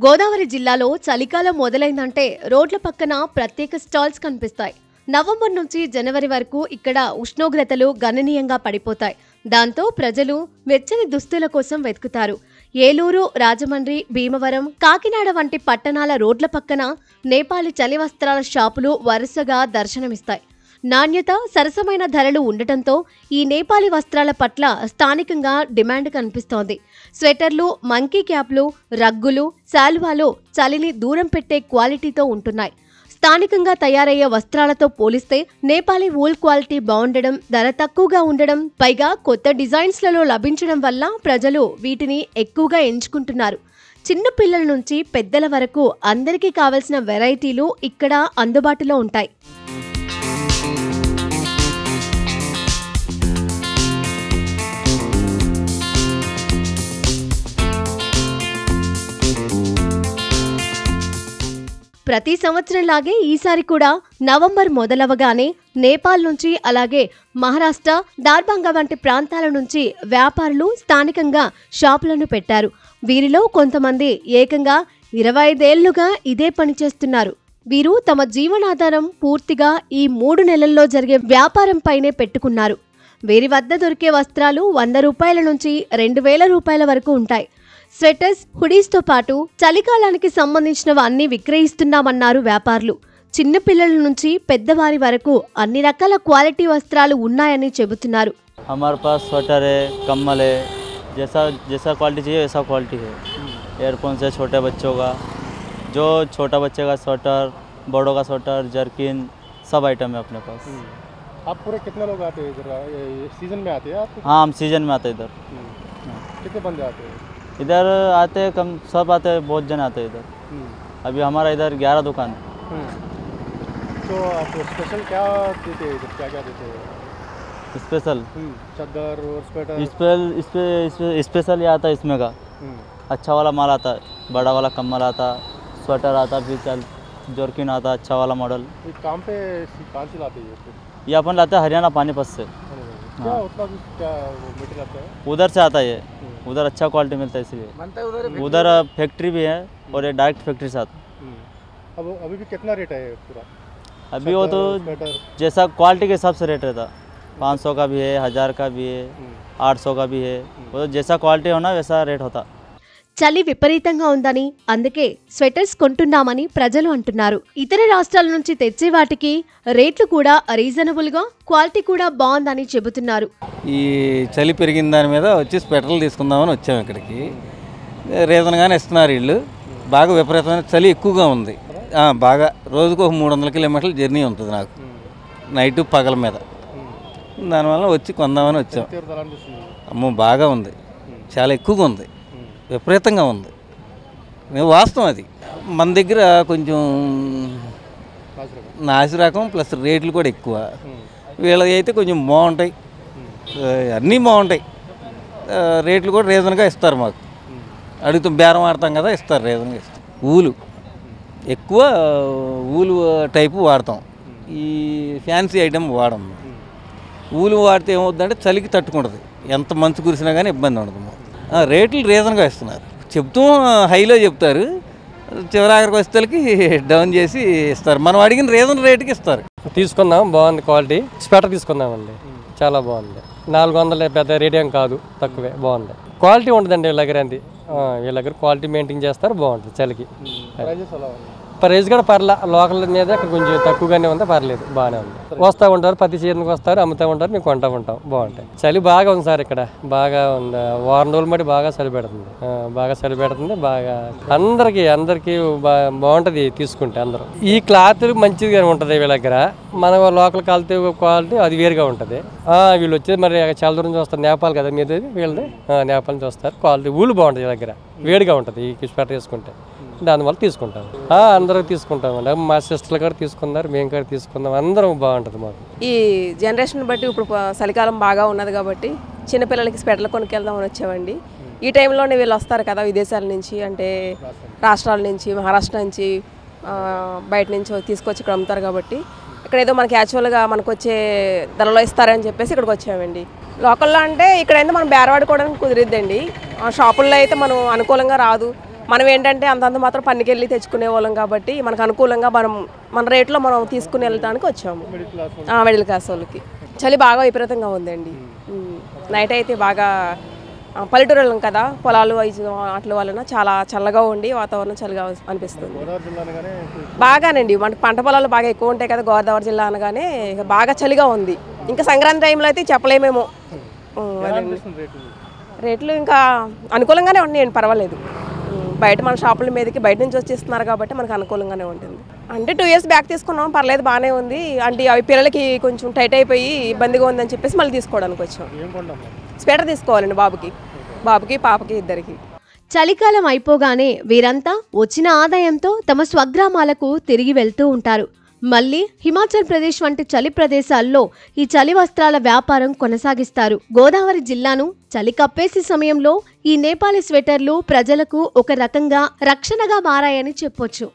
గోదావరి జిల్లాలో చలికాలం మొదలైందంటే రోడ్ల పక్కన ప్రత్యేక స్టాల్స్ కనిపిస్తాయి. నవంబర్ నుంచి జనవరి వరకు ఇక్కడ ఉష్ణోగ్రతలు గణనీయంగా పడిపోతాయి. దాంతో ప్రజలు వెచ్చని దుస్తుల కోసం వెతుకుతారు. ఏలూరు, రాజమండ్రి, భీమవరం, కాకినాడ వంటి పట్టణాల రోడ్ల పక్కన నేపాలీ చలి వస్త్రాల షాపులు వరుసగా దర్శనమిస్తాయి. నాణ్యత, సరసమైన ధరలు ఉండటంతో ఈ నేపాలీ వస్త్రాల పట్ల స్థానికంగా డిమాండ్ కనిపిస్తోంది. స్వెటర్లు, మంకీ క్యాప్లు, రగ్గులు, శాలువాలు చలిని దూరం పెట్టే క్వాలిటీతో ఉంటున్నాయి. స్థానికంగా తయారయ్యే వస్త్రాలతో పోలిస్తే నేపాలీ వూల్ క్వాలిటీ బాగుండడం, ధర తక్కువగా ఉండడం, పైగా కొత్త డిజైన్స్లలో లభించడం వల్ల ప్రజలు వీటిని ఎక్కువగా ఎంచుకుంటున్నారు. చిన్న పిల్లల నుంచి పెద్దల వరకు అందరికీ కావలసిన వెరైటీలు ఇక్కడ అందుబాటులో ఉంటాయి. ప్రతి సంవత్సరంలాగే ఈసారి కూడా నవంబర్ మొదలవగానే నేపాల్ నుంచి, అలాగే మహారాష్ట్ర, దార్భంగా వంటి ప్రాంతాల నుంచి వ్యాపారులు స్థానికంగా షాపులను పెట్టారు. వీరిలో కొంతమంది ఏకంగా 25 ఏళ్లుగా ఇదే పని చేస్తున్నారు. వీరు తమ జీవనాధారం పూర్తిగా ఈ 3 నెలల్లో జరిగే వ్యాపారంపైనే పెట్టుకున్నారు. వీరి వద్ద దొరికే వస్త్రాలు 100 రూపాయల నుంచి 2000 రూపాయల వరకు ఉంటాయి. స్వెటర్స్, హుడీస్తో పాటు చలికాలానికి సంబంధించినవి అన్ని విక్రయిస్తున్నామన్నారు వ్యాపారులు. చిన్న పిల్లల నుంచి పెద్దవారి వరకు అన్ని రకాల క్వాలిటీ వస్త్రాలు ఉన్నాయని చెబుతున్నారు. हमारे पास स्वेटर है, कम्बल है, जैसा क्वालिटी चाहिए वैसा क्वालिटी है. एयरफोन से छोटे बच्चों का, जो छोटा बच्चे का स्वेटर, बड़ों का स्वेटर, जर्किन, सब आइटम है अपने पास. आप पूरे कितने लोग आते हैं इधर? सीजन में आते हैं आप? हाँ, हम सीजन में आते हैं इधर. कितने बंदे आते हैं इधर? आते हैं कम, सब आते हैं, बहुत जन आते हैं इधर. अभी हमारा इधर 11 दुकान है. तो आप स्पेशल क्या देते हैं इधर? क्या क्या देते हैं स्पेशल? चादर और स्वेटर. स्पेशल ये आता है इसमें का, अच्छा वाला माल आता है, बड़ा वाला कम्बल आता, स्वेटर आता, फिर जर्किन आता, अच्छा वाला मॉडल. काम पे कहाँ से लाते हैं ये अपन लाते हैं हरियाणा पानीपत से. क्या उतना क्या मटेरियल आता है? उधर से आता है ये, उधर अच्छा क्वालिटी मिलता है इसलिए. उधर फैक्ट्री भी है और ये डायरेक्ट फैक्ट्री से आता. अब अभी भी कितना रेट है पूरा? अभी वो तो जैसा क्वालिटी के हिसाब से रेट रहता. 500 का भी है, 1000 का भी है, 800 का भी है. वो तो जैसा क्वालिटी होना वैसा रेट होता. చలి విపరీతంగా ఉందని, అందుకే స్వెటర్స్ కొంటున్నామని ప్రజలు అంటున్నారు. ఇతర రాష్ట్రాల నుంచి తెచ్చే వాటికి రేట్లు కూడా రీజనబుల్గా, క్వాలిటీ కూడా బాగుందని చెబుతున్నారు. ఈ చలి పెరిగిన దాని మీద వచ్చి స్వెటర్లు తీసుకుందామని వచ్చాము ఇక్కడికి. రీజన్గానే ఇస్తున్నారు వీళ్ళు. బాగా విపరీతమైన చలి ఎక్కువగా ఉంది. బాగా రోజుకు ఒక 300 కిలోమీటర్ల జర్నీ ఉంటుంది నాకు, నైటు పగల మీద. దానివల్ల వచ్చి కొందామని వచ్చాం. అమ్మో, బాగా ఉంది, చాలా ఎక్కువగా ఉంది, విపరీతంగా ఉంది. వాస్తవం అది. మన దగ్గర కొంచెం నాసి రకం ప్లస్ రేట్లు కూడా ఎక్కువ. వీళ్ళకి అయితే కొంచెం బాగుంటాయి, అన్నీ బాగుంటాయి. రేట్లు కూడా రీజన్గా ఇస్తారు. మాకు అడుగుతాం, బేరం ఆడతాం కదా, ఇస్తారు, రీజన్గా ఇస్తారు. ఊలు ఎక్కువ, ఊలు టైపు వాడతాం. ఈ ఫ్యాన్సీ ఐటమ్ వాడము. ఊలు వాడితే ఏమవుతుందంటే చలికి తట్టుకుంటుంది, ఎంత మంచు కురిసినా కానీ ఇబ్బంది ఉండదు. రేట్లు రీజన్గా ఇస్తున్నారు. చెప్తూ హైలో చెప్తారు, చివరాఖరికి వచ్చేసరికి డౌన్ చేసి ఇస్తారు. మనం అడిగిన రీజన్ రేటుకి ఇస్తారు. తీసుకున్నాం, బాగుంది క్వాలిటీ. స్వెటర్ తీసుకున్నామండి, చాలా బాగుంది. 400 పెద్ద రేట్ ఏం కాదు, తక్కువే, బాగుంది. క్వాలిటీ ఉంటుందండి వీళ్ళ దగ్గర. అంది వీళ్ళ దగ్గర క్వాలిటీ మెయింటైన్ చేస్తారు, బాగుంటుంది చలికి. ప్రైస్ కూడా పర్లా, లోకల్ మీద ఇక్కడ కొంచెం తక్కువగానే ఉంది, పర్లేదు, బాగానే ఉంది. వస్తూ ఉంటారు, ప్రతి సీజన్కి వస్తారు, అమ్ముతూ ఉంటారు, మేము కొంటూ ఉంటాం. బాగుంటాయి. చలి బాగా ఉంది సార్ ఇక్కడ, బాగా ఉంది. వారం రోజులు బట్టి బాగా చలి పెడుతుంది, బాగా చలి పెడుతుంది. బాగా అందరికీ బాగుంటుంది తీసుకుంటే. అందరూ ఈ క్లాత్ మంచిగా ఉంటుంది వీళ్ళ దగ్గర. మన లోకల్ క్వాలిటీ అది వేరుగా ఉంటుంది. వీళ్ళు వచ్చేది మరి చాలా దూరం నుంచి వస్తారు, నేపాల్ కదా మీది, వీళ్ళది నేపాల్ నుంచి వస్తారు. క్వాలిటీ ఊళ్ళు బాగుంటుంది వీళ్ళ దగ్గర, వేడిగా ఉంటుంది ఈ స్వెటర్ వేసుకుంటే. దానివల్ల తీసుకుంటాం, అందరూ తీసుకుంటామండి. మా సిస్టర్లు కూడా తీసుకున్నారు, మేము కూడా తీసుకుందాం, అందరం బాగుంటుంది మాకు. ఈ జనరేషన్ బట్టి ఇప్పుడు చలికాలం బాగా ఉన్నది కాబట్టి చిన్నపిల్లలకి స్వెటర్లు కొనుక్కెళ్దామని వచ్చామండి. ఈ టైంలోనే వీళ్ళు వస్తారు కదా విదేశాల నుంచి, అంటే రాష్ట్రాల నుంచి, మహారాష్ట్ర నుంచి, బయట నుంచి తీసుకొచ్చి ఇక్కడ అమ్ముతారు కాబట్టి ఇక్కడ ఏదో మనకి యాక్చువల్గా మనకు వచ్చే ధరలో ఇస్తారని చెప్పేసి ఇక్కడికి వచ్చామండి. లోకల్లో అంటే ఇక్కడైతే మనం బేరవాడుకోవడానికి కుదిరిద్దండి. షాపుల్లో అయితే మనం అనుకూలంగా రాదు. మనం ఏంటంటే అంతంత మాత్రం పన్నుకెళ్ళి తెచ్చుకునే వాళ్ళం కాబట్టి మనకు అనుకూలంగా మన రేట్లో మనం తీసుకుని వెళ్ళడానికి వచ్చాము. మిడిల్ క్లాస్ వాళ్ళకి చలి బాగా విపరీతంగా ఉందండి. నైట్ అయితే బాగా పల్లెటూరు వెళ్ళం కదా, పొలాలు వాటి వలన చాలా చల్లగా ఉండి వాతావరణం చల్లగా అనిపిస్తుంది. బాగానండి మన పంట పొలాలు బాగా ఎక్కువ ఉంటాయి కదా గోదావరి జిల్లా అనగానే బాగా చలిగా ఉంది. ఇంకా సంక్రాంతి టైంలో అయితే చెప్పలేమేమో. రేట్లు ఇంకా అనుకూలంగానే ఉన్నాయండి, పర్వాలేదు. బయట మన షాపుల మీదకి బయట నుంచి వచ్చేస్తున్నారు కాబట్టి మనకు అనుకూలంగానే ఉంటుంది. అంటే 2 years బ్యాక్ తీసుకున్నాం, పర్లేదు బాగానే ఉంది. అంటే అవి పిల్లలకి కొంచెం టైట్ అయిపోయి ఇబ్బందిగా ఉందని చెప్పేసి మళ్ళీ తీసుకోవడానికి వచ్చాం. స్వెటర్ తీసుకోవాలండి బాబుకి పాపకి ఇద్దరికి. చలికాలం అయిపోగానే వీరంతా వచ్చిన ఆదాయంతో తమ స్వగ్రామాలకు తిరిగి వెళ్తూ ఉంటారు. మళ్ళీ హిమాచల్ ప్రదేశ్ వంటి చలి ప్రదేశాల్లో ఈ చలి వస్త్రాల వ్యాపారం కొనసాగిస్తారు. గోదావరి జిల్లాను చలి కప్పేసే సమయంలో ఈ నేపాలీ స్వెటర్లు ప్రజలకు ఒక రకంగా రక్షణగా మారాయని చెప్పొచ్చు.